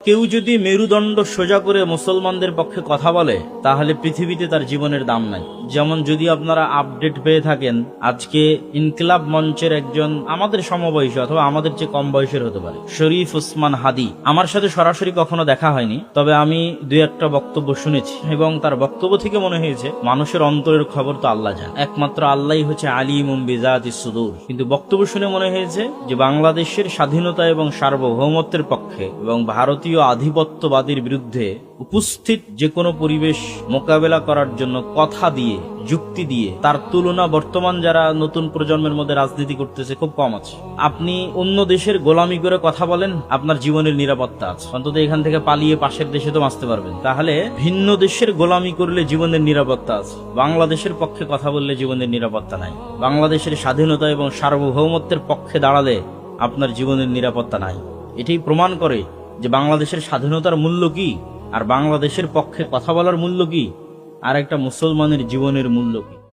কেউ যদি মেরুদণ্ড সোজা করে মুসলমানদের পক্ষে কথা বলে তাহলে পৃথিবীতে তার জীবনের দাম নাই। যেমন যদি আপনারা আপডেট পেয়ে থাকেন, আজকে ইনকিলাব মঞ্চের একজন আমাদের সমবয়সী অথবা আমাদের চেয়ে কম বয়সের হতে পারে, শরীফ ওসমান হাদি, আমার সাথে সরাসরি কখনো দেখা হয়নি, তবে আমি দুই একটা বক্তব্য শুনেছি এবং তার বক্তব্য থেকে মনে হয়েছে মানুষের অন্তরের খবর তো আল্লাহ জানে, একমাত্র আল্লাহই হচ্ছে আলিমুম বিযাতিস সুদূর। কিন্তু বক্তব্য শুনে মনে হয়েছে যে বাংলাদেশের স্বাধীনতা এবং সার্বভৌমত্বের পক্ষে এবং ভারতীয় আধিপত্যবাদীর বিরুদ্ধে উপস্থিত যে কোনো পরিবেশ মোকাবেলা করার জন্য কথা দিয়ে, যুক্তি দিয়ে তার তুলনা বর্তমান যারা নতুন প্রজন্মের মধ্যে রাজনীতি করতেছে খুব কম আছে। আপনি অন্য দেশের গোলামি করে কথা বলেন, আপনার জীবনের নিরাপত্তা আছে, অন্তত এখান থেকে পালিয়ে পাশের দেশে তো বাঁচতে পারবেন। তাহলে ভিন্ন দেশের গোলামি করলে জীবনের নিরাপত্তা আছে, বাংলাদেশের পক্ষে কথা বললে জীবনের নিরাপত্তা নাই। বাংলাদেশের স্বাধীনতা এবং সার্বভৌমত্বের পক্ষে দাঁড়ালে আপনার জীবনের নিরাপত্তা নাই। এটাই প্রমাণ করে যে বাংলাদেশের স্বাধীনতার মূল্য কি, আর বাংলাদেশের পক্ষে কথা বলার মূল্য কি, আর একটা মুসলমানের জীবনের মূল্য কি।